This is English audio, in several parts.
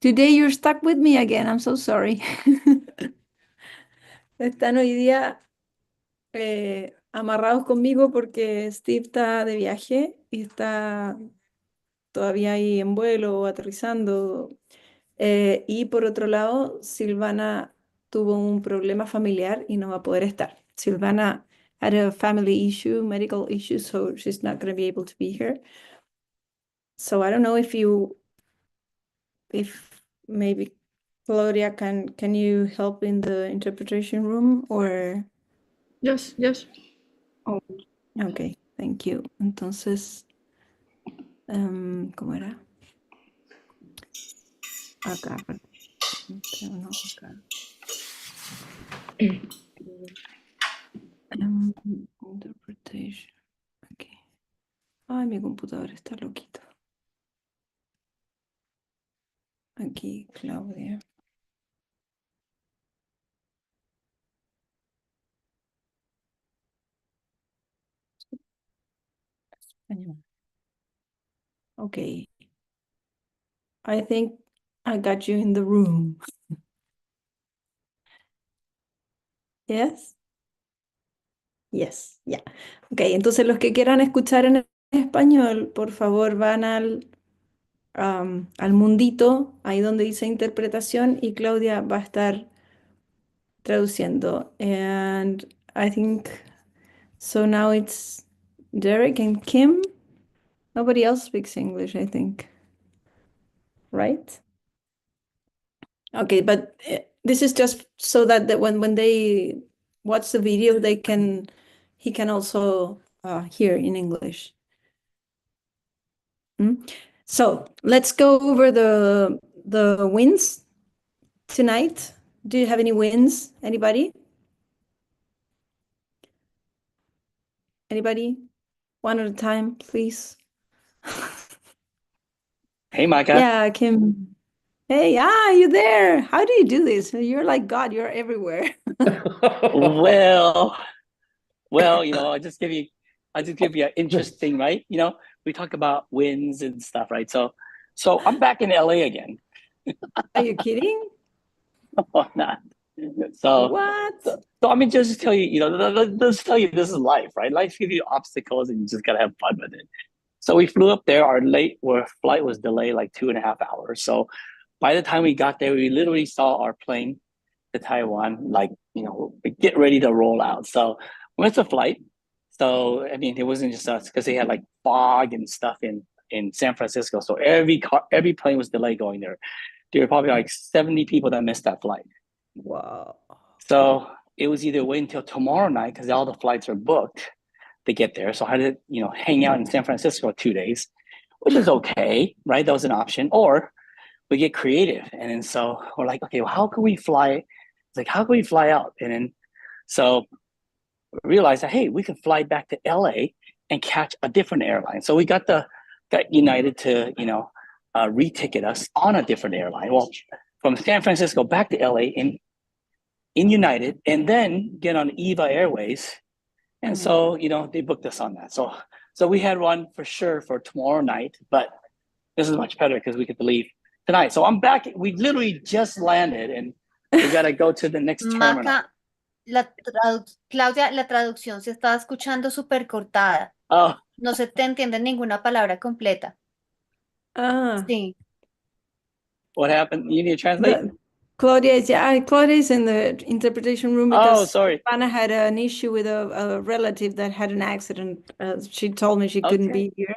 Today you're stuck with me again. I'm so sorry. Están hoy día amarrados conmigo porque Steve está de viaje y está todavía ahí en vuelo o aterrizando. Y por otro lado, Silvana tuvo un problema familiar y no va a poder estar. Silvana had a family issue, medical issue, so she's not going to be able to be here. So I don't know if maybe Claudia, can you help in the interpretation room or? Yes, yes. Oh, ok, thank you. Entonces, ¿cómo era? Acá, no, acá. Interpretation. Aquí. Ay, mi computadora está loquito. Aquí, Claudia. Español. Okay. I think I got you in the room. Yes? Yes, yeah. Ok, entonces los que quieran escuchar en español, por favor van al mundito, ahí donde dice interpretación, y Claudia va a estar traduciendo. And I think so now it's Derek and Kim. Nobody else speaks English, I think. Right? Okay, but this is just so that when they watch the video, he can also hear in English. So let's go over the wins tonight. Do you have any wins? Anybody? Anybody? One at a time, please. Hey, Micah. Yeah, Kim. Hey, you there? How do you do this? You're like God, you're everywhere. Well, I just give you an interesting, right? We talk about wins and stuff, right? So I'm back in LA again. Are you kidding? Oh, not. So What? So I mean, just to tell you, let's tell you this is life, right? Life gives you obstacles, and you just gotta have fun with it. So we flew up there. Our flight was delayed like 2.5 hours. So by the time we got there, we literally saw our plane to Taiwan, like get ready to roll out. So we went to flight. So I mean, it wasn't just us because they had like fog and stuff in San Francisco. So every plane was delayed going there. There were probably like 70 people that missed that flight. Wow. So it was either wait until tomorrow night because all the flights are booked to get there. So I had to, hang out in San Francisco 2 days, which is okay, right? That was an option. Or we get creative. And then so we're like, okay, well, how can we fly? It's like, how can we fly out? And then so we realized that, hey, we can fly back to LA and catch a different airline. So we got United to, reticket us on a different airline. Well, from San Francisco back to LA in United, and then get on EVA Airways. And so, they booked us on that. So we had one for sure for tomorrow night, but this is much better because we could leave tonight. So I'm back. We literally just landed and we got to go to the next terminal. Maca, Claudia, la traducción se estaba escuchando súper cortada. Oh. No se te entiende ninguna palabra completa. Sí. What happened? You need to translate? Claudia is in the interpretation room because sorry. Anna had an issue with a relative that had an accident. She told me she couldn't be here.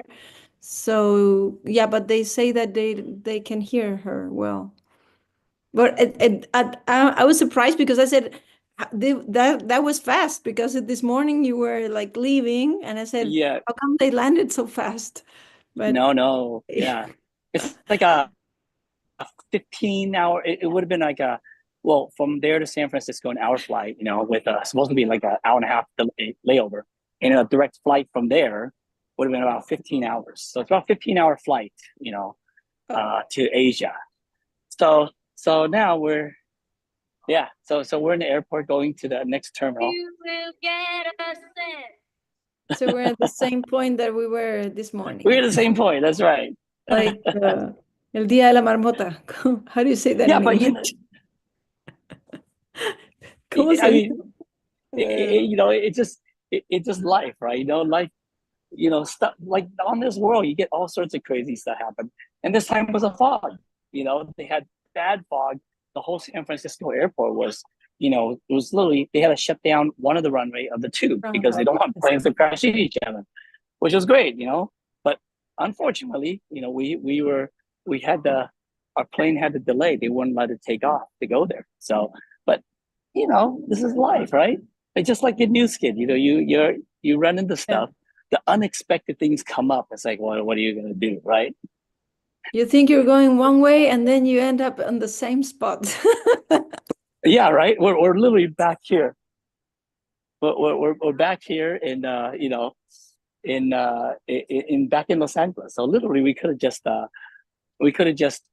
So yeah, but they say that they can hear her well. But I was surprised because I said that was fast because this morning you were like leaving and I said, yeah, how come they landed so fast? But no, yeah, it's like a 15-hour. It would have been like from there to San Francisco, an hour flight, with supposed to be like an hour and a half layover, and a direct flight from there would have been about 15 hours. So it's about 15-hour flight, to Asia. So now we're we're in the airport going to the next terminal. You will get a So we're at the same point that we were this morning. We're at the same point. That's right. Like El Día de la Marmota. How do you say that Yeah, in but English? ¿Cómo I se dice? mean, you know, it's just life, right? You know, life, you know, stuff like on this world, you get all sorts of crazy stuff happen. And this time was a fog. You know, they had bad fog. The whole San Francisco airport was, you know, it was literally they had to shut down one of the runway of the two because they don't want planes to crash into each other, which was great, you know. But unfortunately, you know, we had our plane had to delay. They wouldn't let it take off to go there. So, but you know, this is life, right? It's just like a new skid. You know, you run into Yeah. stuff. The unexpected things come up. It's like, well, what are you gonna do, right? You think you're going one way and then you end up on the same spot. Yeah, right. We're literally back here. We're back here in you know in back in Los Angeles. So literally, we could have just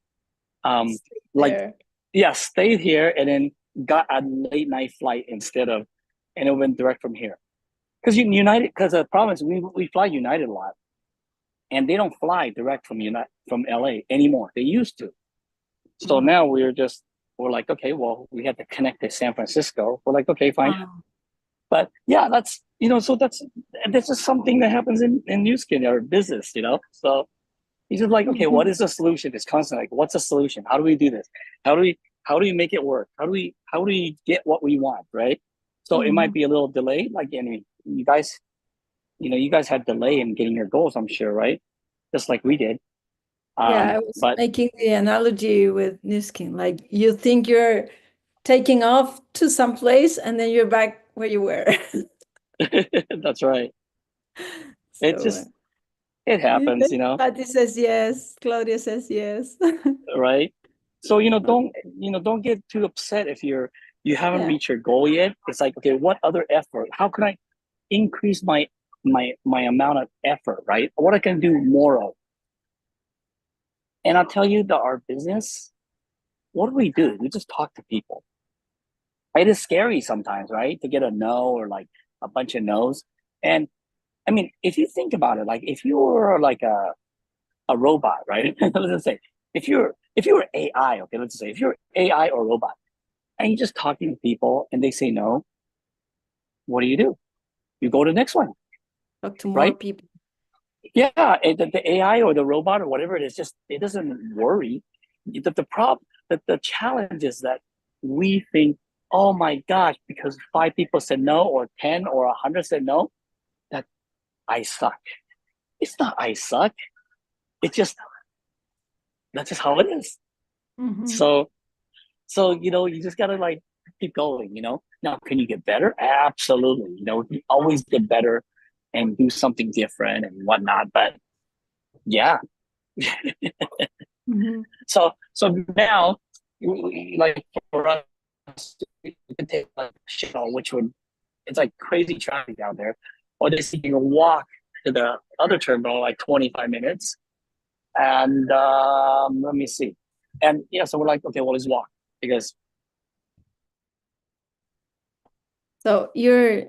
um like There. yeah stayed here and then got a late night flight instead of and it went direct from here because United because the problem is we fly United a lot and they don't fly direct from United from LA anymore. They used to. So now we're like, okay, well, we had to connect to San Francisco. We're like, okay, fine. Wow. But yeah, that's you know, so that's just something that happens in New Skin or business, you know. So he's just like, okay, what is the solution? It's constant like, what's the solution? How do we do this? How do we make it work? How do we get what we want, right? So it might be a little delayed, like any you guys, you know, you guys had delay in getting your goals, I'm sure, right? Just like we did. Yeah, I was But making the analogy with Nuskin. Like you think you're taking off to some place and then you're back where you were. that's right. It's So just it happens, you know, Patty says yes. Claudia says yes. right? So Okay. don't get too upset if you haven't Yeah. reached your goal yet. It's like, okay, what other effort? How can I increase my amount of effort, right? What I can do more of. And I'll tell you that our business, what do? We just talk to people. It is scary sometimes, right? To get a no or like a bunch of no's. And I mean, if you think about it, like if you were like a robot, right? Let's just say if you were AI, okay, let's say if you're AI or robot, and you're just talking to people and they say no, what do? You go to the next one, Talk to more right? people. Yeah, the AI or the robot or whatever it is, just it doesn't worry. The problem, the challenge is that we think, oh my gosh, because 5 people said no, or 10 or 100 said no, that I suck. It's not I suck. It's just that's just how it is. Mhm. So you know, you just gotta like keep going. You know, now can you get better? Absolutely. You know, you always get better and do something different and whatnot. But yeah, Mhm. so now, like for us, we can take like shuttle, which would it's like crazy traffic out there, or they see you can walk to the other terminal like 25 minutes. And let me see, and yeah, so we're like, okay, well, let's walk because So you're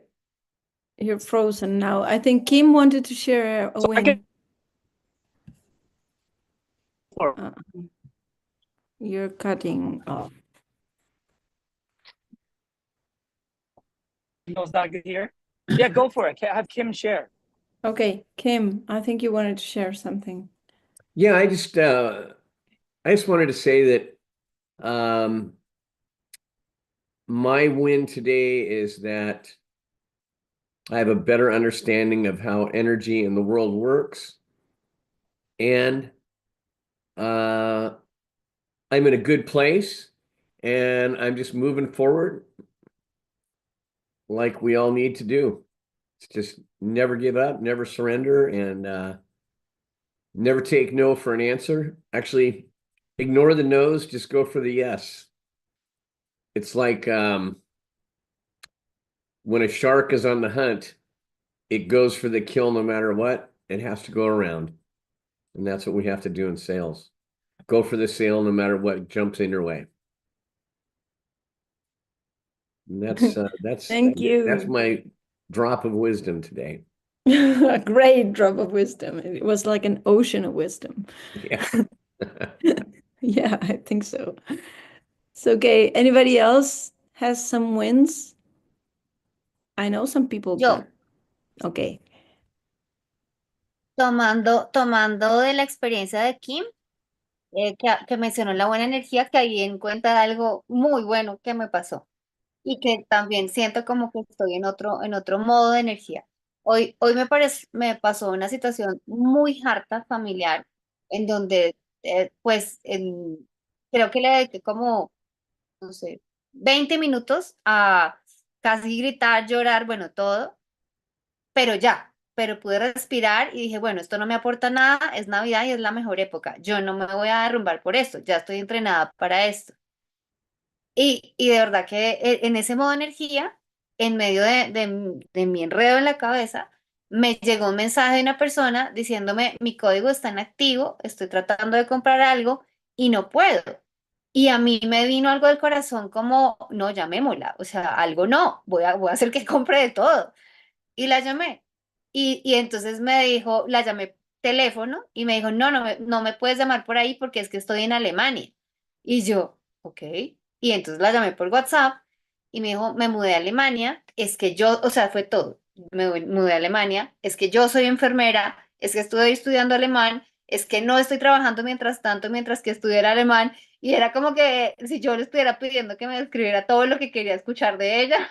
frozen now. I think Kim wanted to share a so I can. win. Uh, you're cutting off. It's not good here. Yeah, go for it. Have Kim share. Okay, Kim, I think you wanted to share something. Yeah, I just wanted to say that my win today is that I have a better understanding of how energy in the world works, and I'm in a good place, and I'm just moving forward like we all need to do. It's just never give up, never surrender, and never take no for an answer. Actually, ignore the no's, just go for the yes. It's like when a shark is on the hunt, it goes for the kill no matter what. It has to go around. And that's what we have to do in sales. Go for the sale no matter what jumps in your way. And Thank that's you. my drop of wisdom today. A great drop of wisdom. It was like an ocean of wisdom. Yeah. Yeah, I think so. So, okay, anybody else has some wins? I know some people, but Yo, okay. tomando de la experiencia de Kim, que mencionó la buena energía, que ahí en cuenta algo muy bueno que me pasó y que también siento como que estoy en otro modo de energía. Hoy me pasó una situación muy harta familiar en donde, pues, creo que le dediqué como, no sé, 20 minutos a casi gritar, llorar, bueno, todo, pero pude respirar y dije, bueno, esto no me aporta nada, es Navidad y es la mejor época. Yo no me voy a derrumbar por esto, ya estoy entrenada para esto. Y de verdad que en ese modo de energía, en medio de mi enredo en la cabeza, me llegó un mensaje de una persona diciéndome, mi código está en activo, estoy tratando de comprar algo y no puedo. Y a mí me vino algo del corazón como, no, llamémosla, o sea, algo no, voy a hacer que compre de todo. Y la llamé. Y entonces me dijo, la llamé teléfono y me dijo, no me puedes llamar por ahí porque es que estoy en Alemania. Y yo, ok. Y entonces la llamé por WhatsApp y me dijo, me mudé a Alemania, es que yo, o sea, fue todo. Mudé a Alemania, es que yo soy enfermera, es que estoy estudiando alemán, es que no estoy trabajando mientras tanto, mientras que estudiara alemán. Y era como que si yo le estuviera pidiendo que me escribiera todo lo que quería escuchar de ella.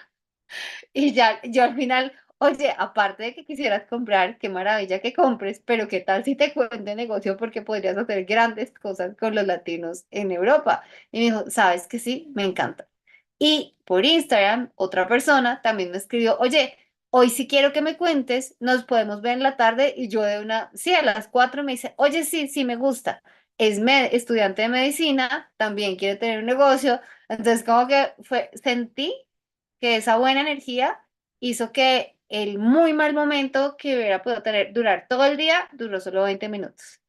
Y ya, yo al final, oye, aparte de que quisieras comprar, qué maravilla que compres, pero qué tal si te cuento negocio porque podrías hacer grandes cosas con los latinos en Europa. Y me dijo, ¿sabes que sí? Me encanta. Y por Instagram, otra persona también me escribió, oye, hoy sí quiero que me cuentes, nos podemos ver en la tarde y yo de una, sí, a las 4 me dice, oye, sí, sí me gusta. Es estudiante de medicina, también quiere tener un negocio. Entonces como que sentí que esa buena energía hizo que el muy mal momento que hubiera podido durar todo el día, duró solo 20 minutos.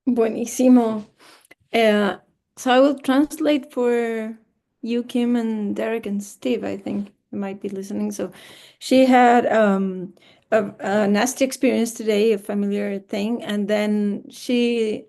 Buenísimo. Uh, so I will translate for you, Kim, and Derek and Steve. I think you might be listening. So she had a nasty experience today, a familiar thing, and then she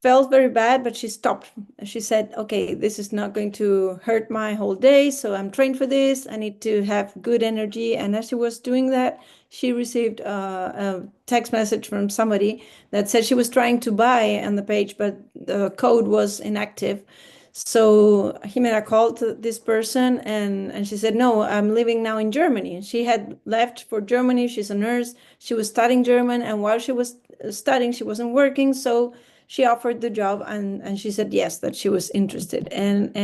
felt very bad, but she stopped. She said, okay, this is not going to hurt my whole day. So I'm trained for this. I need to have good energy. And as she was doing that, she received a text message from somebody that said she was trying to buy on the page, but the code was inactive. So Jimena called this person and she said, no, I'm living now in Germany. And she had left for Germany. She's a nurse. She was studying German. And while she was studying, she wasn't working. So she offered the job and she said yes, that she was interested. And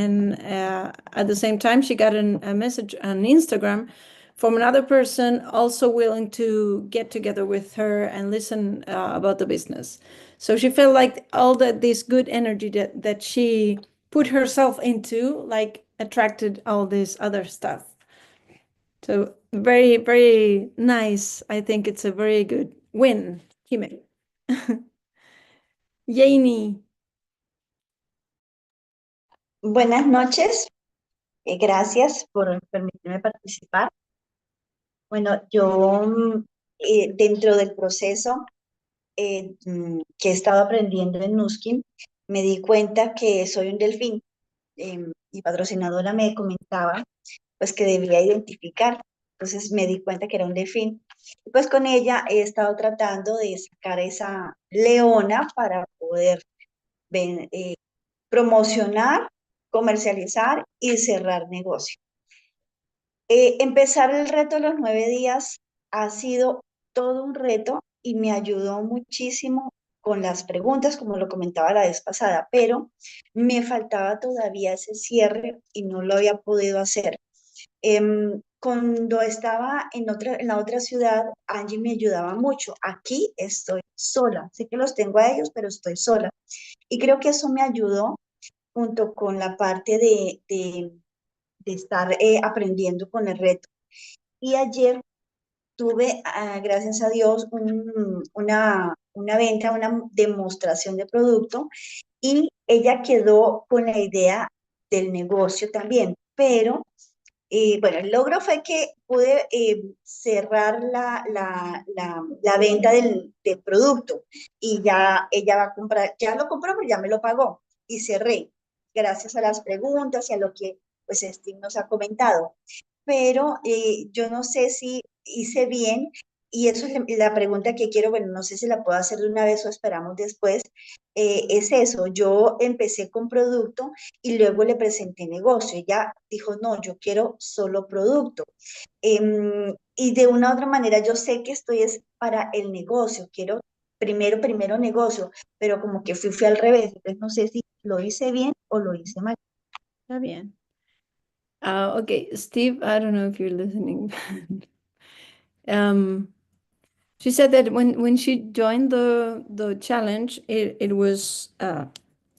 at the same time, she got a message on Instagram from another person also willing to get together with her and listen about the business. So she felt like all this good energy that she put herself into, like attracted all this other stuff. So very, very nice. I think it's a very good win, Hime. Janie. Buenas noches, gracias por permitirme participar. Bueno, yo dentro del proceso que he estado aprendiendo en Nuskin, me di cuenta que soy un delfín. Mi patrocinadora me comentaba pues que debía identificar, entonces me di cuenta que era un delfín. Y pues con ella he estado tratando de sacar esa leona para poder promocionar, comercializar y cerrar negocio. Empezar el reto de los 9 días ha sido todo un reto y me ayudó muchísimo con las preguntas, como lo comentaba la vez pasada, pero me faltaba todavía ese cierre y no lo había podido hacer. Cuando estaba en la otra ciudad, Angie me ayudaba mucho. Aquí estoy sola. Sé que los tengo a ellos, pero estoy sola. Y creo que eso me ayudó junto con la parte de estar aprendiendo con el reto. Y ayer tuve, gracias a Dios, una venta, una demostración de producto y ella quedó con la idea del negocio también, pero Bueno, el logro fue que pude cerrar la venta del producto y ya ella va a comprar, ya lo compró, pero ya me lo pagó y cerré, gracias a las preguntas y a lo que pues Steve nos ha comentado. Pero yo no sé si hice bien y eso es la pregunta que quiero, bueno, no sé si la puedo hacer de una vez o esperamos después. Es eso, yo empecé con producto y luego le presenté negocio. Ella dijo, no, yo quiero solo producto. Y de una u otra manera yo sé que esto es para el negocio, quiero primero negocio, pero como que fui al revés, entonces no sé si lo hice bien o lo hice mal. Está bien. Okay, Steve, I don't know if you're listening. um, she said that when she joined the challenge, it was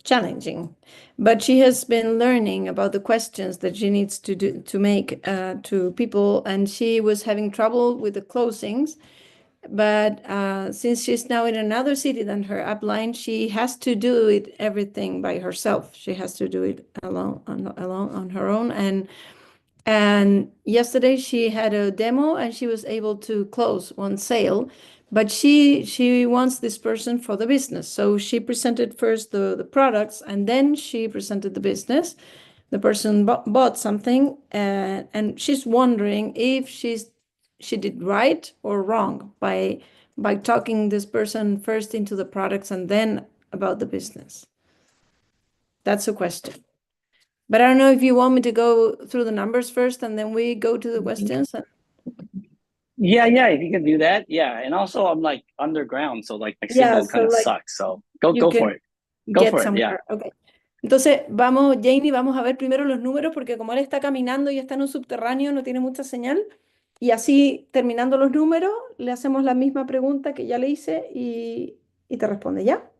challenging, but she has been learning about the questions that she needs to do to make to people, and she was having trouble with the closings. But since she's now in another city than her upline, she has to do it everything by herself. She has to do it alone on her own. And yesterday she had a demo and she was able to close one sale, but she wants this person for the business. So she presented first the products and then she presented the business. The person bought something and she's wondering if she did right or wrong by talking this person first into the products and then about the business. That's a question. But I don't know if you want me to go through the numbers first and then we go to the questions. Yeah, if you can do that, yeah. And also, I'm like underground, so like my Yeah, signal so kind of like sucks. So you go for can it. Go get for it. Yeah. somewhere. Okay. Entonces, vamos, Janie, vamos a ver primero los números porque como él está caminando y está en un subterráneo, no tiene mucha señal. Y así, terminando los números, le hacemos la misma pregunta que ya le hice y te responde, ¿ya?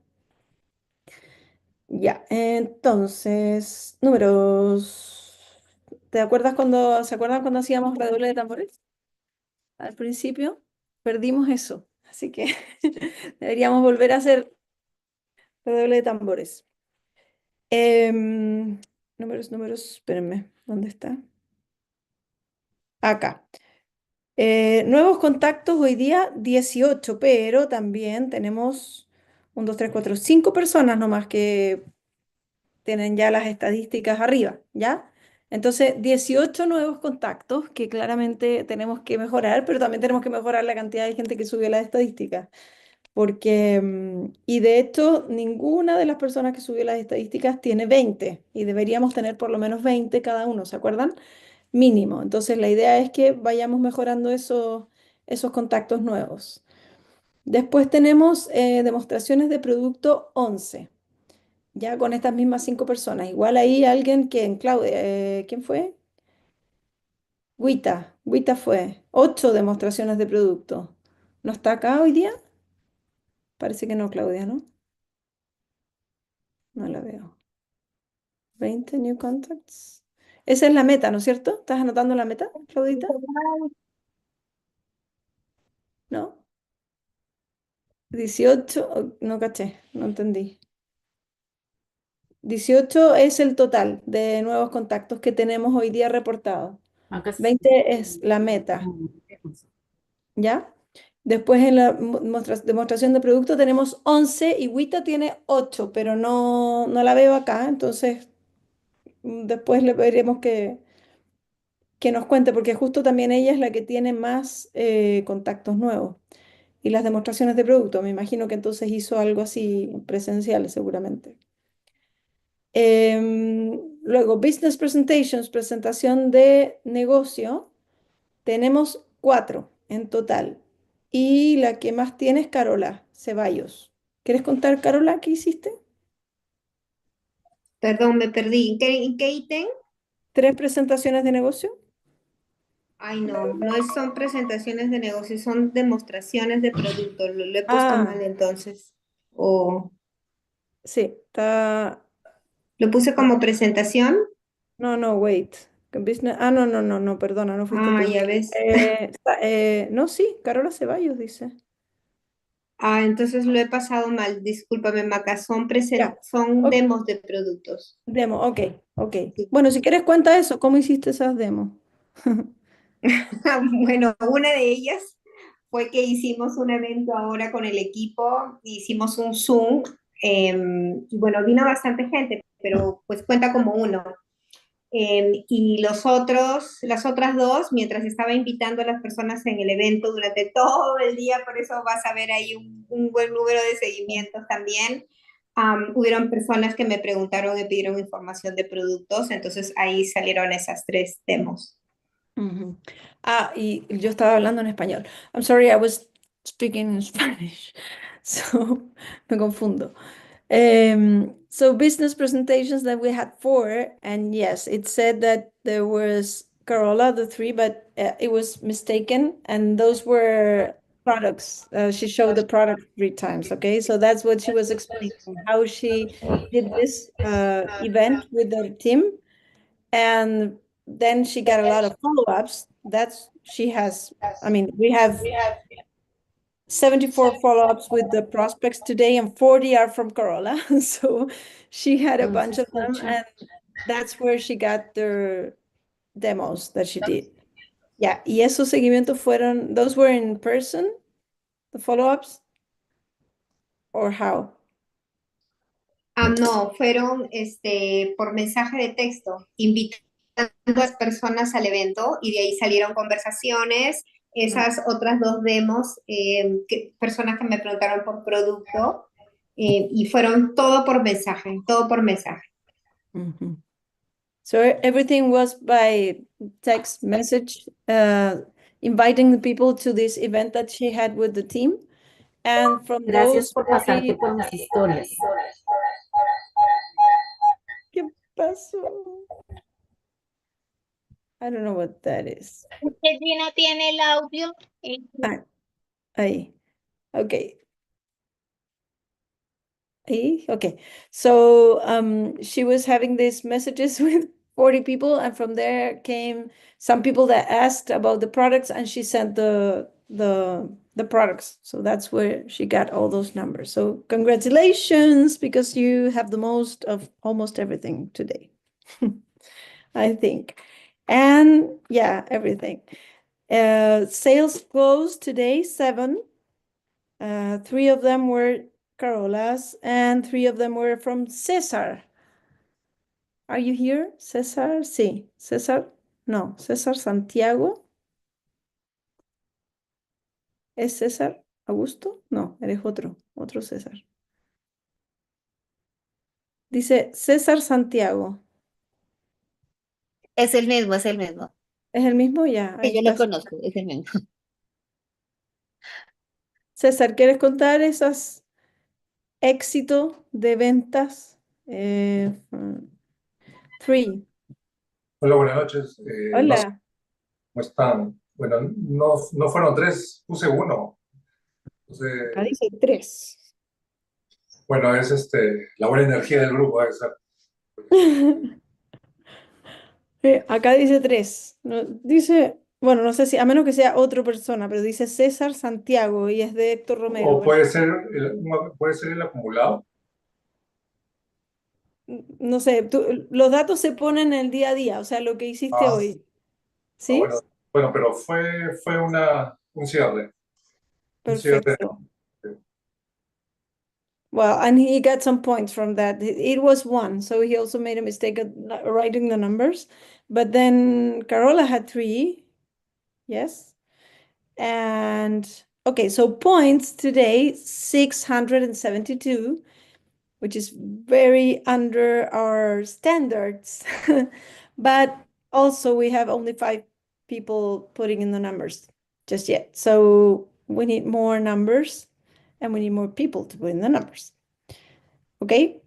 Ya, entonces, números. ¿Se acuerdan cuando hacíamos redoble de tambores? Al principio perdimos eso, así que deberíamos volver a hacer redoble de tambores. Números, espérenme, ¿dónde está? Acá. Nuevos contactos hoy día 18, pero también tenemos 1, 2, 3, 4, 5 personas nomás que tienen ya las estadísticas arriba, ¿ya? Entonces, 18 nuevos contactos que claramente tenemos que mejorar, pero también tenemos que mejorar la cantidad de gente que subió las estadísticas. Porque, y de hecho, ninguna de las personas que subió las estadísticas tiene 20 y deberíamos tener por lo menos 20 cada uno, ¿se acuerdan? Mínimo. Entonces, la idea es que vayamos mejorando esos contactos nuevos. Después tenemos demostraciones de producto 11, ya con estas mismas 5 personas. Igual ahí alguien que en Claudia, ¿quién fue? Guita fue. 8 demostraciones de producto. ¿No está acá hoy día? Parece que no, Claudia, ¿no? No la veo. 20 new contacts. Esa es la meta, ¿no es cierto? ¿Estás anotando la meta, Claudita? ¿No? 18, no caché, no entendí. 18 es el total de nuevos contactos que tenemos hoy día reportados. 20 es la meta, ¿ya? Después en la demostración de producto tenemos 11 y Wita tiene 8, pero no la veo acá, entonces después le veremos que nos cuente, porque justo también ella es la que tiene más contactos nuevos. Y las demostraciones de producto, me imagino que entonces hizo algo así presencial seguramente. Luego, Business Presentations, presentación de negocio. Tenemos 4 en total. Y la que más tiene es Carola Ceballos. ¿Quieres contar, Carola, qué hiciste? Perdón, me perdí. ¿En qué ítem? 3 presentaciones de negocio. Ay, no son presentaciones de negocio, son demostraciones de producto. Lo he puesto Ah, mal entonces. O sí, está. lo puse como presentación. No, wait. No, perdona, no fuiste Ah, tú. ya ves. No, sí, Carola Ceballos dice. Ah, entonces lo he pasado mal. Discúlpame, Maca. Ya, Son ok, demos de productos. demo, ok. Sí. Bueno, si quieres cuenta eso, ¿cómo hiciste esas demos? Bueno, una de ellas fue que hicimos un evento ahora con el equipo, hicimos un Zoom, y bueno, vino bastante gente, pero pues cuenta como uno. Y las otras dos, mientras estaba invitando a las personas en el evento durante todo el día, por eso vas a ver ahí un buen número de seguimientos también. Hubieron personas que me preguntaron y pidieron información de productos, entonces ahí salieron esas tres demos. Ujú. Ah, y yo estaba hablando en español. I'm sorry, I was speaking in Spanish. So, me confundo. So business presentations that we had four, and yes, it said that there was Carola, the three, but it was mistaken, and those were products. She showed the product 3 times, okay? So that's what she was explaining, how she did this event with the team, and then she got a lot of follow-ups. I mean, we have 74 follow-ups with the prospects today, and 40 are from Corolla. So she had a bunch of them, and that's where she got the demos that she did. Yeah, y esos seguimientos fueron, those were in person, the follow-ups, or how? No, fueron por mensaje de texto, invitando a las personas al evento y de ahí salieron conversaciones. Esas otras dos demos, personas que me preguntaron por producto, y fueron todo por mensaje, todo por mensaje. Mhm. So everything was by text message, inviting the people to this event that she had with the team. And from Gracias those por pasarte 40, por mis historias. ¿qué pasó? I don't know what that is. Que Gina tiene el audio. Ah, ahí. Okay. Ahí. Okay. So she was having these messages with 40 people, and from there came some people that asked about the products, and she sent the products. So that's where she got all those numbers. So congratulations, because you have the most of almost everything today. I think. And yeah, everything. Sales closed today, 7. 3 of them were Carola's, and 3 of them were from Cesar. Are you here, Cesar? Sí, Cesar. No, Cesar Santiago. ¿Es César Augusto? No, eres otro César. Dice César Santiago. Es el mismo, es el mismo. ¿Es el mismo? Ya, ahí Sí, yo lo está. conozco, es el mismo. César, ¿quieres contar esos éxitos de ventas? 3. Hola, buenas noches. No sé Hola. cómo están. Bueno, no fueron tres, puse uno. Acá Entonces, dice 3. bueno, es la buena energía del grupo. Esa. Acá dice 3. Dice, bueno, no sé si, a menos que sea otra persona, pero dice César Santiago y es de Héctor Romero, O ¿verdad? puede ser el acumulado. No sé, los datos se ponen el día a día, o sea, lo que hiciste Ah, hoy. ¿Sí? bueno, bueno, pero fue un cierre. Un cierre. Perfecto. Well, and he got some points from that. It was 1, so he also made a mistake of writing the numbers. But then Carola had 3, yes. And okay, so points today, 672, which is very under our standards. But also we have only 5 people putting in the numbers just yet. So we need more numbers, and we need more people to put in the numbers. Okay?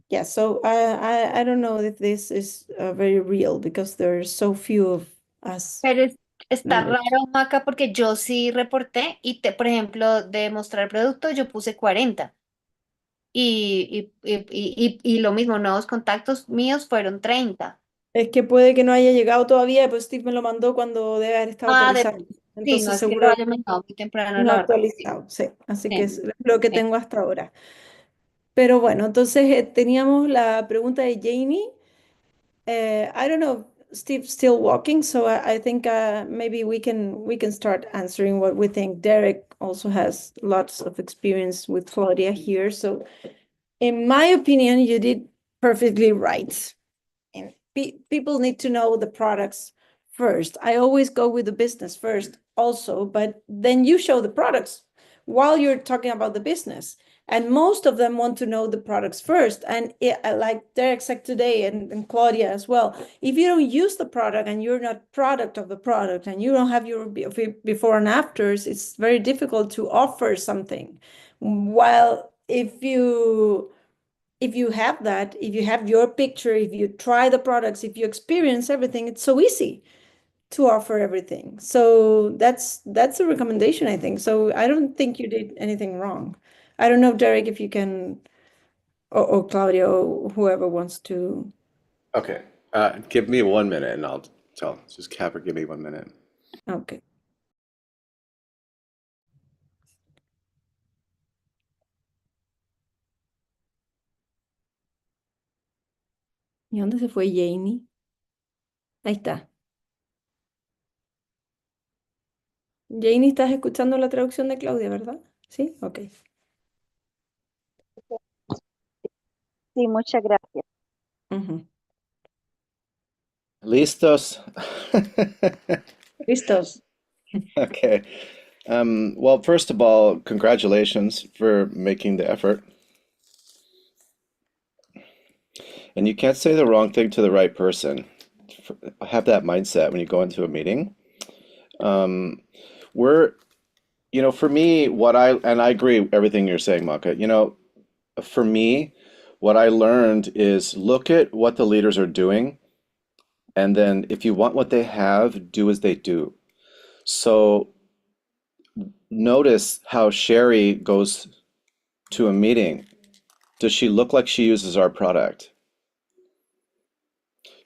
Yeah, so I don't know if this is very real, because there's so few of us Pero está members. raro, Maca, porque yo sí reporté y, por ejemplo, de mostrar producto, yo puse 40. Y lo mismo, nuevos contactos míos fueron 30. Es que puede que no haya llegado todavía, pues Steve me lo mandó cuando debe haber estado Ah, actualizado. sí, no Entonces es que lo seguro haya mandado muy temprano, no la verdad. actualizado, sí. Así que Sí, es lo que sí. tengo hasta ahora. Pero bueno, entonces teníamos la pregunta de Janie. I don't know, Steve's still walking, so I think maybe we can start answering what we think. Derek also has lots of experience with Claudia here, so in my opinion, you did perfectly right. And people need to know the products first. I always go with the business first also, but then you show the products while you're talking about the business. And most of them want to know the products first. And like Derek said today, and Claudia as well, if you don't use the product and you're not product of the product and you don't have your before and afters, it's very difficult to offer something. While if you have that, if you have your picture, if you try the products, if you experience everything, it's so easy to offer everything. So that's a recommendation, I think. So I don't think you did anything wrong. I don't know, Derek, if you can, or Claudia, or whoever wants to. Okay, give me 1 minute and I'll tell. Just Capper, give me 1 minute. Okay. ¿Y dónde se fue Janie? Ahí está. Janie, estás escuchando la traducción de Claudia, ¿verdad? Sí, ok. Sí, muchas gracias. Ujú. Listos? Listos. Okay. Well, first of all, congratulations for making the effort. And you can't say the wrong thing to the right person. Have that mindset when you go into a meeting. We're, for me, and I agree with everything you're saying, Maka. For me, what I learned is look at what the leaders are doing, and then if you want what they have, do as they do. So notice how Sherry goes to a meeting. Does she look like she uses our product?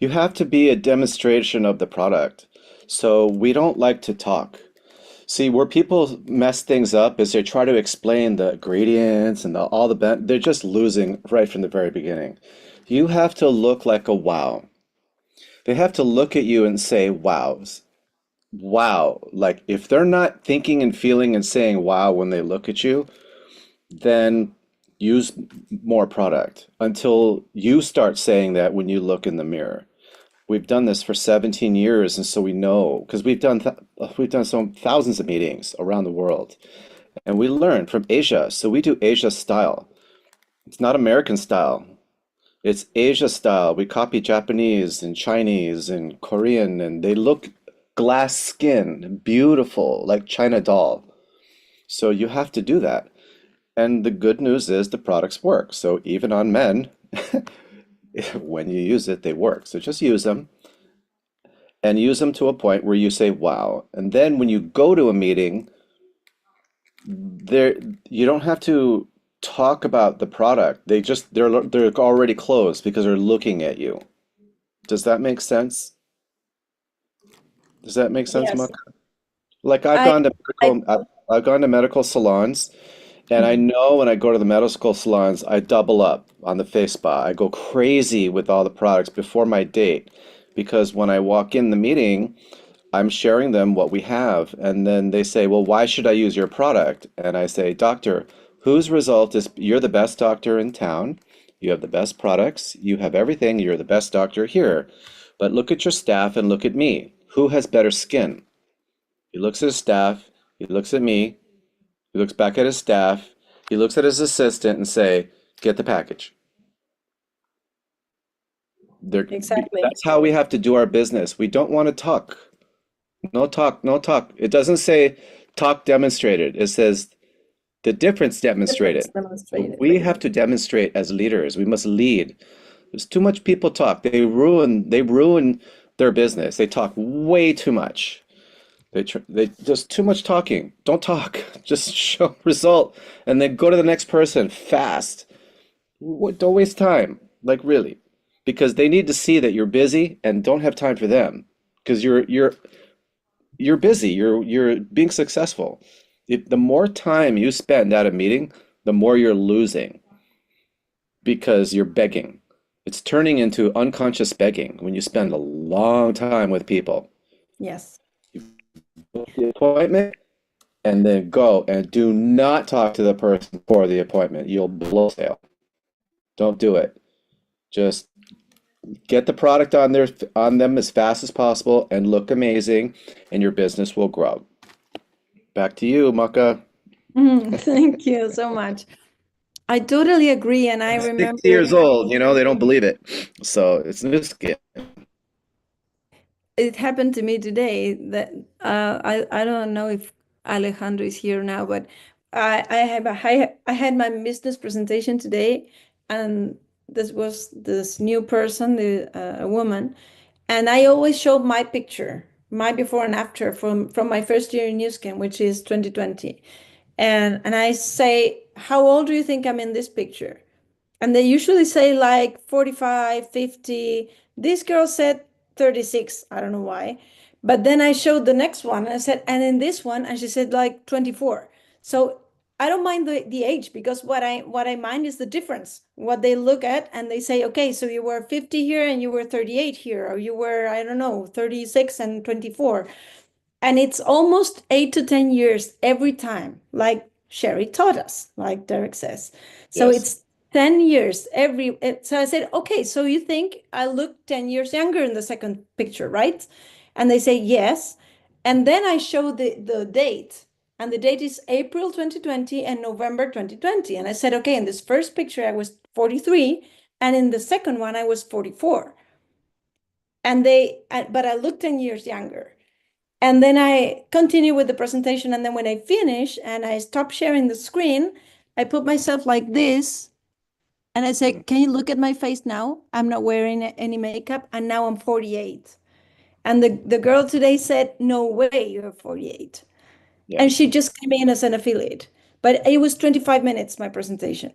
You have to be a demonstration of the product. So we don't like to talk. See, where people mess things up is they try to explain the ingredients and they're just losing right from the very beginning. You have to look like a wow. They have to look at you and say, wow. Wow. Like if they're not thinking and feeling and saying wow when they look at you, then use more product until you start saying that when you look in the mirror. We've done this for 17 years, and so we know because we've done some thousands of meetings around the world, and we learn from Asia. So we do Asia style. It's not American style. It's Asia style. We copy Japanese and Chinese and Korean, and they look glass skin, beautiful, like China doll. So you have to do that. And the good news is the products work. So even on men, when you use it, they work. So just use them and use them to a point where you say, wow. And then when you go to a meeting, you don't have to talk about the product. They're already closed because they're looking at you. Does that make sense? Does that make sense, Yes. Maka? Like I've gone to medical salons, and I know when I go to the medical salons, I double up on the face spa. I go crazy with all the products before my date because when I walk in the meeting, I'm sharing them what we have. And then they say, well, why should I use your product? And I say, doctor, whose result is you're the best doctor in town. You have the best products. You have everything. You're the best doctor here. But look at your staff and look at me. Who has better skin? He looks at his staff. He looks at me. He looks back at his staff. He looks at his assistant and say, get the package. Exactly. That's how we have to do our business. We don't want to talk. No talk, no talk. It doesn't say talk demonstrated. It says the difference demonstrated. We have to demonstrate as leaders. We must lead. There's too much people talk. They ruin their business. They talk way too much. They just too much talking. Don't talk. Just show result and then go to the next person fast. Don't waste time. Like really. Because they need to see that you're busy and don't have time for them. Because you're busy. You're being successful. The more time you spend at a meeting, the more you're losing because you're begging. It's turning into unconscious begging when you spend a long time with people. Yes. Book the appointment and then go and do not talk to the person for the appointment. You'll blow sale. Don't do it. Just get the product on them as fast as possible and look amazing, and your business will grow. Back to you, Maka. Thank you so much. I totally agree, and I 60 remember years old, they don't believe it. So it's new skin. it happened to me today that I don't know if Alejandro is here now, but I had my business presentation today, and this was this new person, a woman, and I always show my picture, my before and after from my first year in New Skin, which is 2020, and I say, how old do you think I'm in this picture? And they usually say like 45, 50. This girl said 36. I don't know why. But then I showed the next one and I said, and in this one, and she said like 24. So I don't mind the age, because what I mind is the difference. What they look at and they say, okay, so you were 50 here and you were 38 here, or you were, I don't know, 36 and 24. And it's almost 8 to 10 years every time, like Sherry taught us, like Derek says. So Yes. it's 10 years so I said, okay, so you think I look 10 years younger in the second picture, right? And they say yes. And then I show the date, and the date is April 2020 and November 2020. And I said, okay, in this first picture I was 43, and in the second one I was 44. But I look 10 years younger. And then I continue with the presentation. And then when I finish and I stop sharing the screen, I put myself like this. And I say, can you look at my face now? I'm not wearing any makeup. And now I'm 48. And the girl today said, no way, you're 48. Yeah. And she just came in as an affiliate. But it was 25 minutes, my presentation.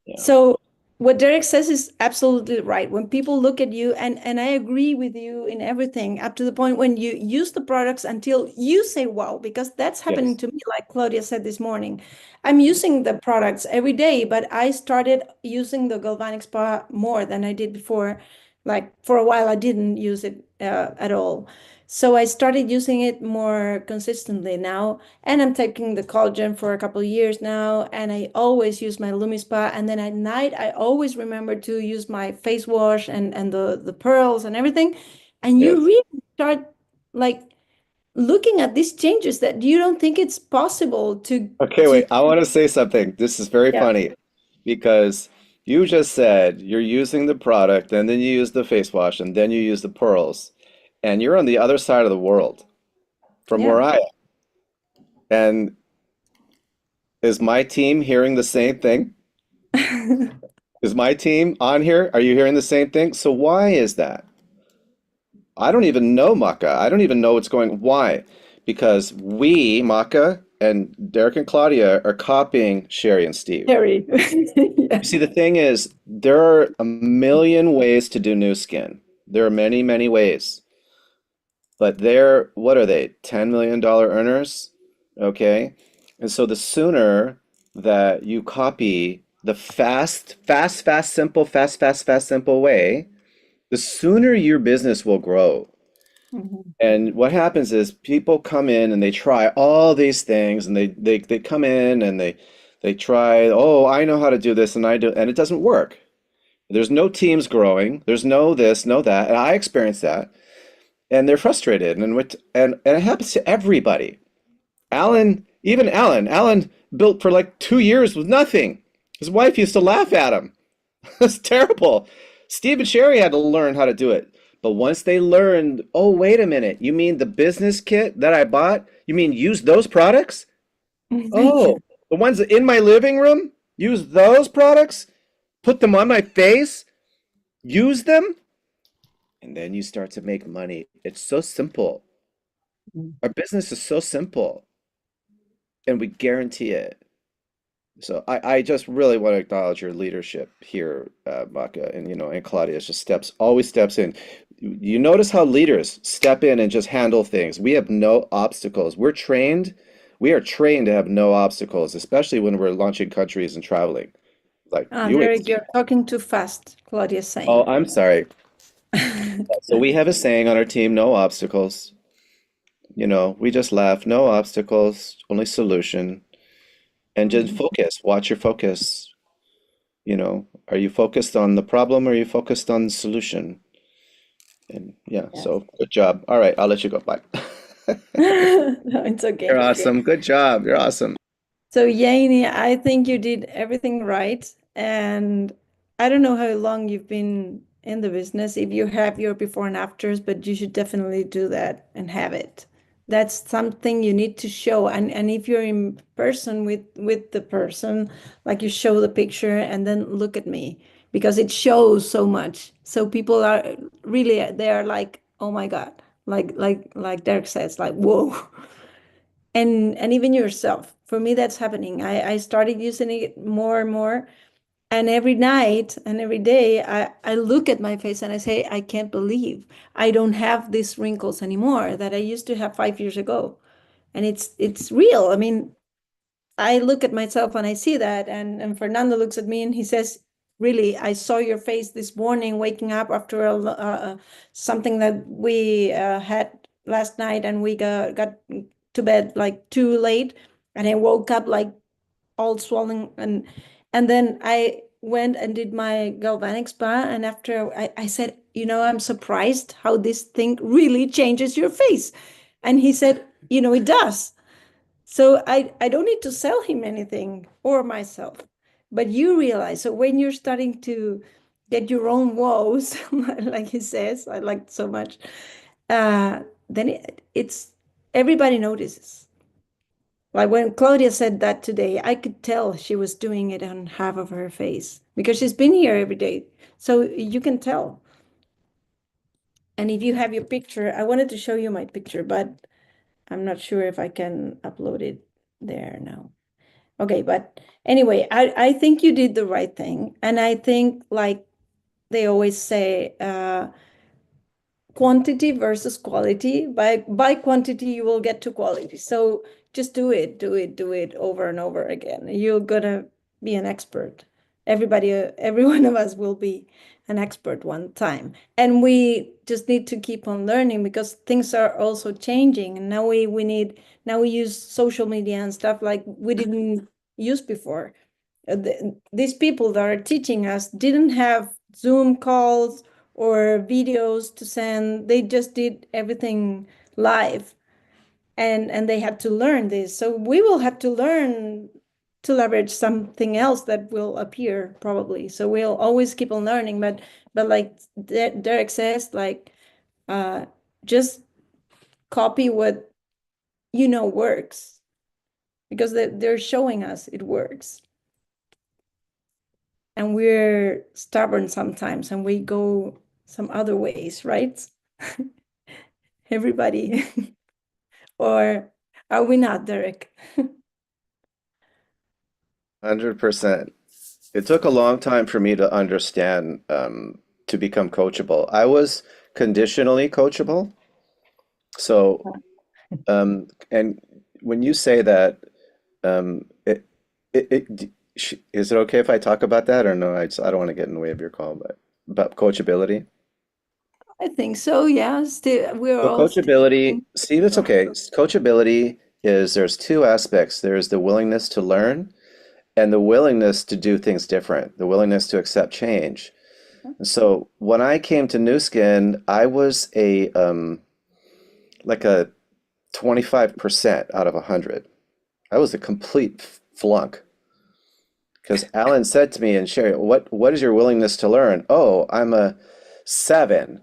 Yeah. So what Derek says is absolutely right. When people look at you, and I agree with you in everything, up to the point when you use the products until you say wow, because that's happening Yes. to me, like Claudia said this morning. I'm using the products every day, but I started using the Galvanic Spa more than I did before. Like for a while, I didn't use it at all. So I started using it more consistently now, and I'm taking the collagen for a couple of years now, and I always use my LumiSpa. And then at night, I always remember to use my face wash and the pearls and everything. And you Yes. really start like looking at these changes that you don't think it's possible to. Okay, wait. I want to say something. This is very Yeah. funny because you just said you're using the product and then you use the face wash and then you use the pearls, and you're on the other side of the world from where I am. And is my team hearing the same thing? Is my team on here? Are you hearing the same thing? So why is that? I don't even know, Maka. I don't even know what's going. Why? Because we, Maka and Derek and Claudia, are copying Sherry and Steve. Sherry. You see, the thing is, there are a million ways to do new skin. There are many, many ways. But they're, what are they? $10 million earners? Okay. And so the sooner that you copy the fast, simple way, the sooner your business will grow. And what happens is people come in and they try all these things, and they come in and they try, oh, I know how to do this and I do, and it doesn't work. There's no teams growing. There's no this, no that. And I experienced that. And they're frustrated. And it happens to everybody. Alan built for like 2 years with nothing. His wife used to laugh at him. It's terrible. Steve and Sherry had to learn how to do it. But once they learned, oh, wait a minute, you mean the business kit that I bought? You mean use those products? Oh, the ones in my living room? Use those products? Put them on my face? Use them? And then you start to make money. It's so simple. Our business is so simple. And we guarantee it. So I just really want to acknowledge your leadership here, Maka, and Claudia just always steps in. You notice how leaders step in and just handle things. We have no obstacles. We are trained to have no obstacles, especially when we're launching countries and traveling. Like you Derek, you're talking too fast, Claudia's saying. Oh, I'm sorry. So we have a saying on our team, no obstacles. You know, we just laugh, no obstacles, only solution. And just focus, watch your focus. You know, are you focused on the problem or are you focused on the solution? And yeah, Yes. so good job. All right, I'll let you go. Bye. No, it's okay. You're awesome. Good job. You're awesome. So, Yanni, I think you did everything right. And I don't know how long you've been in the business, if you have your before and afters, but you should definitely do that and have it. That's something you need to show. And if you're in person with the person, like you show the picture and then look at me, because it shows so much. So people are really, they are like, oh my God, like Derek says, like, whoa. And even yourself. For me, that's happening. I started using it more and more. And every night and every day, I look at my face and I say, I can't believe I don't have these wrinkles anymore that I used to have 5 years ago. And it's real. I mean, I look at myself and I see that. And Fernando looks at me and he says, really, I saw your face this morning waking up after something that we had last night, and we got to bed like too late, and I woke up like all swollen, and then I went and did my galvanic spa, and after I said, I'm surprised how this thing really changes your face. And he said, it does. So I don't need to sell him anything or myself, but you realize, so when you're starting to get your own woes, like he says, I like so much, then it's everybody notices. Like when Claudia said that today, I could tell she was doing it on half of her face because she's been here every day. So you can tell. And if you have your picture, I wanted to show you my picture, but I'm not sure if I can upload it there now. Okay, but anyway, I think you did the right thing. And I think, like they always say, quantity versus quality. By quantity, you will get to quality. So just do it over and over again. You're gonna be an expert. Every one of us will be an expert one time. And we just need to keep on learning because things are also changing. And now we use social media and stuff like we didn't use before. These people that are teaching us didn't have Zoom calls or videos to send. They just did everything live, and they had to learn this. So we will have to learn to leverage something else that will appear probably. So we'll always keep on learning, but like Derek says, like just copy what works, because they're showing us it works. And we're stubborn sometimes and we go some other ways, right? Everybody. Or are we not, Derek? 100%. It took a long time for me to understand to become coachable. I was conditionally coachable. So, and when you say that, is it okay if I talk about that or no? I don't want to get in the way of your call, but about coachability. I think so, yeah. We're So all coachability, see, that's okay. Coachability there's two aspects. There's the willingness to learn and the willingness to do things different, the willingness to accept change. So when I came to Nu Skin, I was like a 25% out of 100. I was a complete flunk. Because Alan said to me, and Sherry, what is your willingness to learn? Oh, I'm a 7.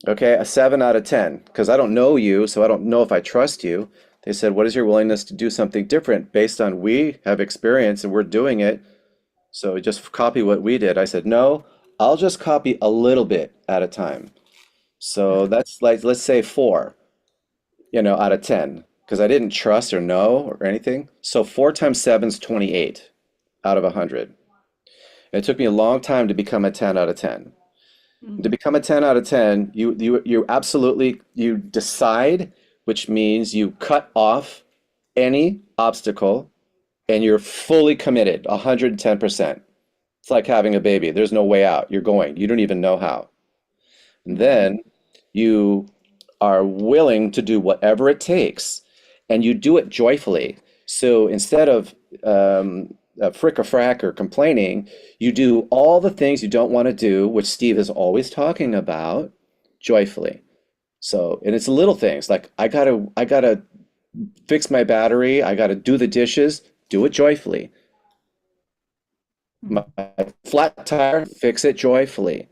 Okay, a 7 out of 10. Because I don't know you, so I don't know if I trust you. They said, what is your willingness to do something different based on we have experience and we're doing it? So just copy what we did. I said, no, I'll just copy a little bit at a time. So that's like, let's say 4, out of 10. Because I didn't trust or know or anything. So 4 times 7 is 28 out of 100. It took me a long time to become a 10 out of 10. To become a 10 out of 10, you absolutely, you decide, which means you cut off any obstacle and you're fully committed, 110%. It's like having a baby. There's no way out. You're going. You don't even know how. And then you are willing to do whatever it takes, and you do it joyfully. So instead of frick or frack or complaining, you do all the things you don't want to do, which Steve is always talking about, joyfully. So, and it's little things like I gotta fix my battery, I gotta do the dishes, do it joyfully. My flat tire, fix it joyfully.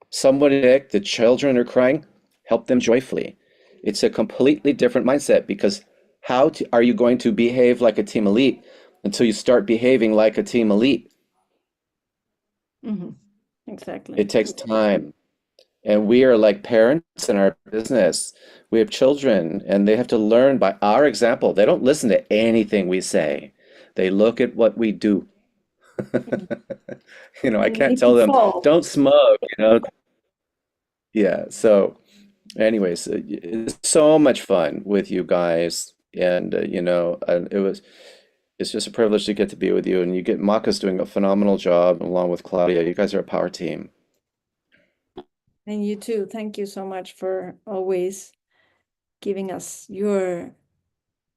Somebody sick, the children are crying, help them joyfully. It's a completely different mindset because are you going to behave like a team elite until you start behaving like a team elite? Exactly. It takes time. And we are like parents in our business. We have children and they have to learn by our example. They don't listen to anything we say. They look at what we do. You know, I And can't make tell it them, fall. don't smoke, you know. Yeah, so anyways, it's so much fun with you guys. And you know, it's just a privilege to get to be with you. And Maka's doing a phenomenal job along with Claudia. You guys are a power team. And you too. Thank you so much for always giving us your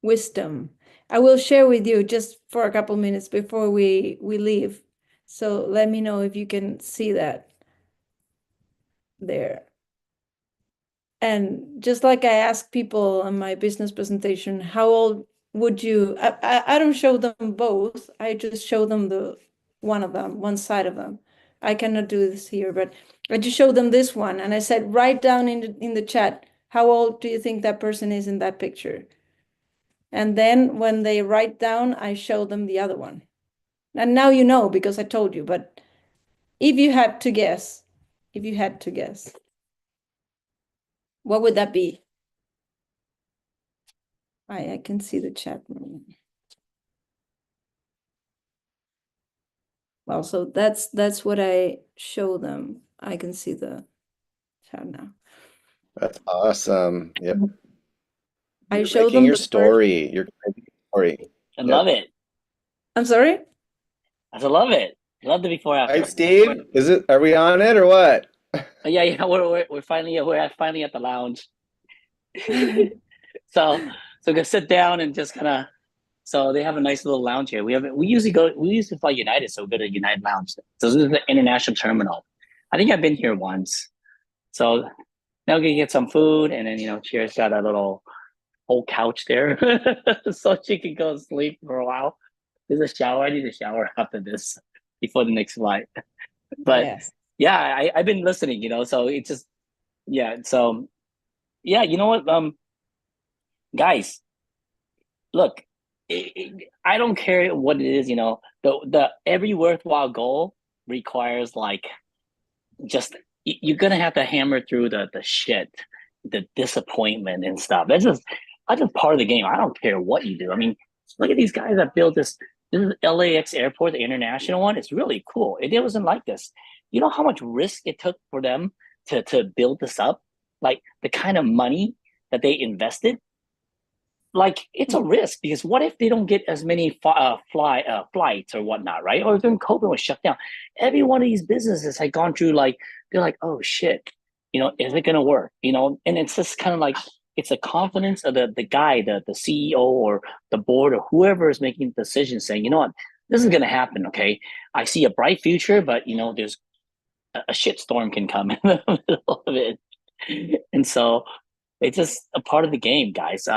wisdom. I will share with you just for a couple minutes before we leave. So let me know if you can see that there. And just like I ask people on my business presentation, how old would you? I don't show them both. I just show them one side of them. I cannot do this here, but I just show them this one, and I said, write down in the chat, how old do you think that person is in that picture? And then when they write down, I show them the other one. And now you know because I told you, but if you had to guess, what would that be? I can see the chat. Well, so that's what I show them. I can see the chat now. That's awesome. Yep. I You're show making them your the first. story. You're creating your story. I Yep. love it. I'm sorry? I love it. Love the before after. Right, Steve? Are we on it or what? Yeah, we're finally at the lounge. So gonna sit down and just kind of. So they have a nice little lounge here. We usually fly United, so we go to United Lounge. So this is the international terminal. I think I've been here once. So now we can get some food, and then Cheers got a little whole couch there, so she can go sleep for a while. There's a shower. I need a shower after this before the next flight. But Yes. yeah, I've been listening. So it's just So yeah, you know what, guys, look. I don't care what it is, the every worthwhile goal requires just you're gonna have to hammer through the shit, the disappointment and stuff. That's just part of the game. I don't care what you do. I mean, look at these guys that built this. This is LAX airport, the international one. It's really cool. It wasn't like this. You know how much risk it took for them to build this up? Like the kind of money that they invested. Like it's a risk because what if they don't get as many flights or whatnot, right? Or during COVID was shut down, every one of these businesses had gone through they're like, oh shit, is it gonna work? And it's just kind of like it's the confidence of the guy, the CEO or the board or whoever is making the decision, saying, you know what, this is gonna happen. Okay, I see a bright future, but there's a shit storm can come in the middle of it, and so it's just a part of the game, guys.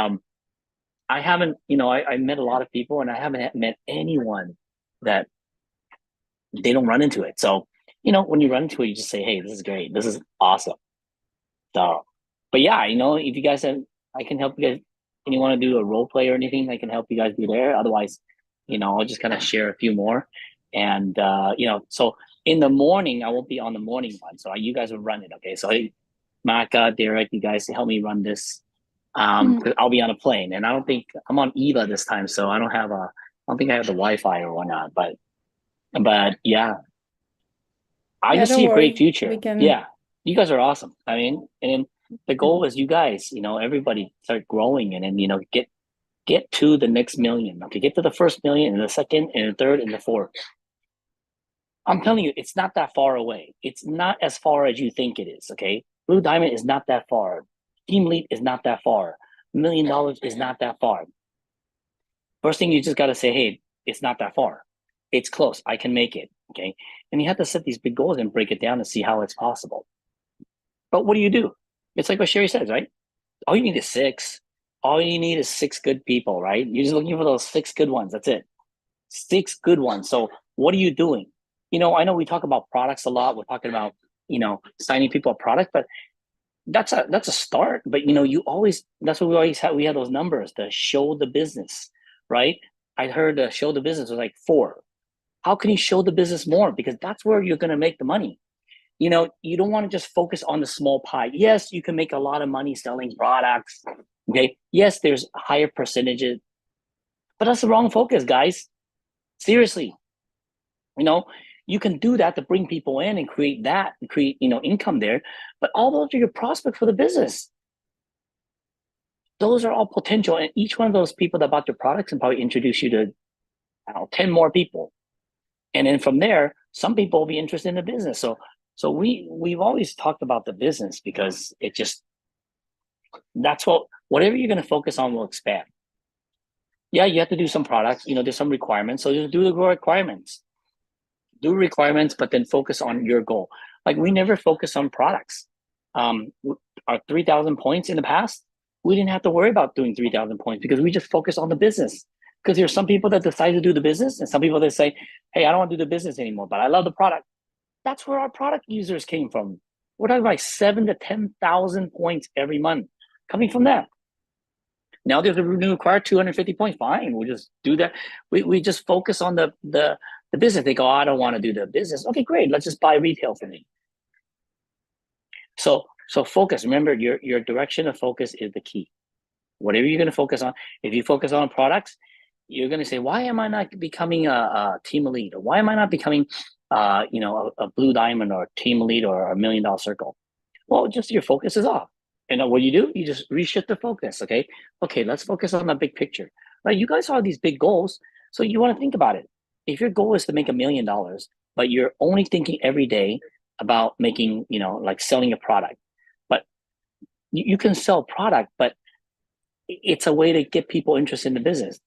I haven't, I met a lot of people and I haven't met anyone that they don't run into it. So, when you run into it, you just say, hey, this is great. This is awesome. So, but yeah, if you guys have, I can help you guys, and you want to do a role play or anything, I can help you guys do there. Otherwise, I'll just kind of share a few more. And, so in the morning, I won't be on the morning one. So you guys will run it. Okay. So, hey, Maka, Derek, you guys help me run this. I'll be on a plane, and I don't think I'm on EVA this time, so I don't think I have the Wi-Fi or whatnot. But yeah, I just don't see a worry. great future. We can. Yeah, you guys are awesome. I mean, and the goal is you guys, everybody start growing, and then get to the next million. Okay, get to the first million, and the second, and the third, and the fourth. I'm telling you, it's not that far away. It's not as far as you think it is, okay? Blue Diamond is not that far. Team Lead is not that far. $1 million is not that far. First thing, you just got to say, hey, it's not that far. It's close. I can make it, okay? And you have to set these big goals and break it down and see how it's possible. But what do? It's like what Sherry says, right? All you need is 6. All you need is 6 good people, right? You're just looking for those 6 good ones. That's it. 6 good ones. So what are you doing? I know we talk about products a lot. We're talking about, signing people a product, but that's a start. But that's what we always have. We have those numbers to show the business, right? I heard show the business was like 4. How can you show the business more? Because that's where you're going to make the money. You don't want to just focus on the small pie. Yes, you can make a lot of money selling products. Okay. Yes, there's higher percentages, but that's the wrong focus, guys. Seriously. You can do that to bring people in and create income there, but all those are your prospects for the business. Those are all potential, and each one of those people that bought your products can probably introduce you to 10 more people. And then from there, some people will be interested in the business. So we've always talked about the business because that's whatever you're going to focus on will expand. Yeah, you have to do some products, there's some requirements. So just do the requirements. Do requirements, but then focus on your goal. Like we never focus on products. Our 3,000 points in the past, we didn't have to worry about doing 3,000 points because we just focus on the business. Because there's some people that decide to do the business and some people that say, hey, I don't want to do the business anymore, but I love the product. That's where our product users came from. We're talking about 7,000 to 10,000 points every month coming from that. Now there's a new required 250 points. Fine, we'll just do that. We just focus on the business. They go, I don't want to do the business. Okay, great. Let's just buy retail for me. So focus. Remember, your direction of focus is the key. Whatever you're going to focus on. If you focus on products, you're going to say, why am I not becoming a team lead? Or why am I not becoming a blue diamond or team lead or $1 million circle? Well, just your focus is off. And what you do, you just reshift the focus. Okay, let's focus on the big picture. Right? You guys have these big goals, so you want to think about it. If your goal is to make $1 million, but you're only thinking every day about making, like selling a product, but you can sell product, but it's a way to get people interested in the business.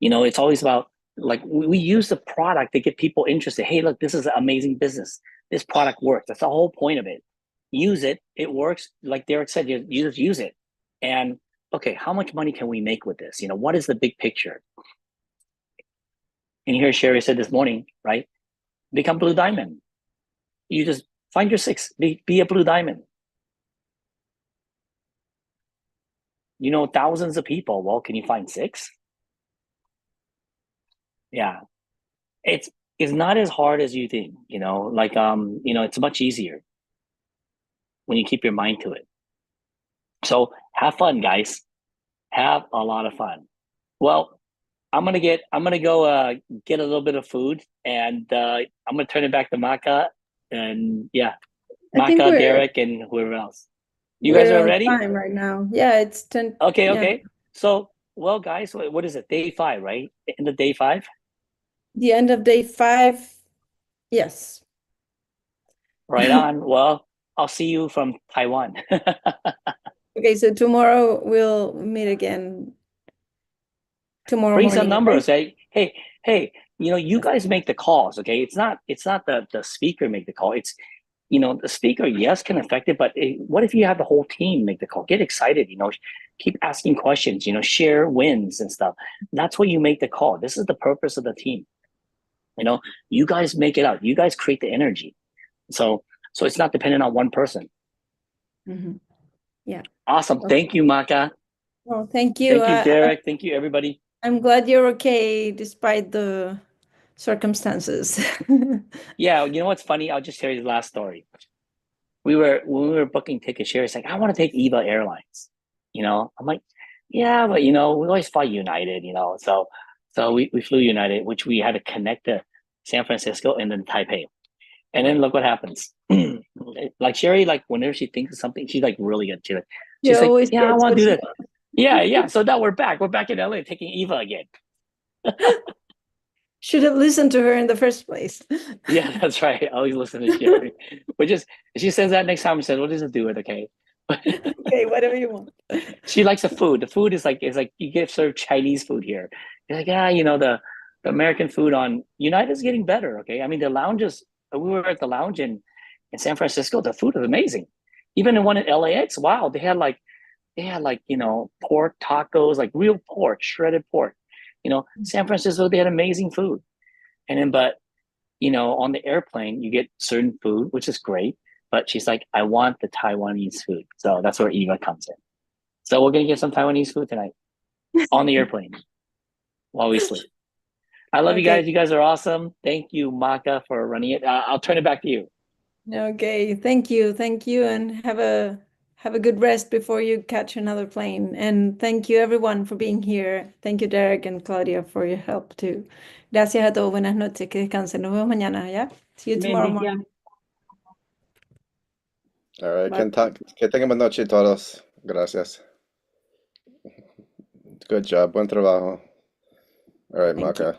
It's always about, like, we use the product to get people interested. Hey, look, this is an amazing business. This product works. That's the whole point of it. Use it. It works. Like Derek said, you just use it. And okay, how much money can we make with this? What is the big picture? And here Sherry said this morning, right? Become Blue Diamond. You just find your 6. Be a Blue Diamond. Thousands of people. Well, can you find 6? Yeah. It's not as hard as you think, it's much easier when you keep your mind to it. So have fun, guys. Have a lot of fun. Well, I'm gonna go get a little bit of food, and I'm gonna turn it back to Maka, and Maka, Derek, and whoever else. You guys are ready? Time right now. Yeah, it's 10. Okay. So, well, guys, what is it? Day 5, right? End of day 5. The end of day 5. Yes. Right on. Well, I'll see you from Taiwan. Okay, so tomorrow we'll meet again. Tomorrow Bring morning. some numbers. Hey, you guys make the calls. Okay, it's not the speaker make the call. It's the speaker, yes, can affect it, but what if you have the whole team make the call? Get excited. Keep asking questions. Share wins and stuff. That's what you make the call. This is the purpose of the team. You guys make it out. You guys create the energy. So it's not dependent on one person. Mm-hmm. Yeah. Awesome. Okay. Thank you, Maka. Well, thank you. Thank you, Derek. Thank you, everybody. I'm glad you're okay despite the circumstances. Yeah, you know what's funny? I'll just share you the last story. When we were booking tickets, Sherry's like, I want to take EVA Airlines. I'm like, yeah, but we always fly United, so we flew United, which we had to connect to San Francisco and then Taipei. And then look what happens. Like Sherry, like whenever she thinks of something, she's like really good. She's like, yeah, I want to do that. Yeah. So now we're back. We're back in LA taking EVA again. Should have listened to her in the first place. Yeah, that's right. I always listen to Sherry. But just if she says that next time, she says, "Well, just do it, okay?" Okay, whatever you want. She likes the food. The food is like you get served Chinese food here. You're like, yeah, the American food on United is getting better. Okay, I mean the lounges. We were at the lounge in San Francisco. The food is amazing. Even the one in LAX, wow, they had like pork tacos, like real pork, shredded pork. San Francisco, they had amazing food. And then, but on the airplane, you get certain food, which is great. But she's like, I want the Taiwanese food. So that's where Eva comes in. So we're gonna get some Taiwanese food tonight on the airplane while we sleep. I love you Okay. guys. You guys are awesome. Thank you, Maka, for running it. I'll turn it back to you. Okay, thank you, and have a good rest before you catch another plane. And thank you everyone for being here. Thank you, Derek and Claudia, for your help too. Gracias a todos. Buenas noches. Que descansen. Nos vemos mañana, ¿ya? See you tomorrow morning. All right, Bye. que tengan buena noche todos. Gracias. Good job. Buen trabajo. All right, Thank you. Maka.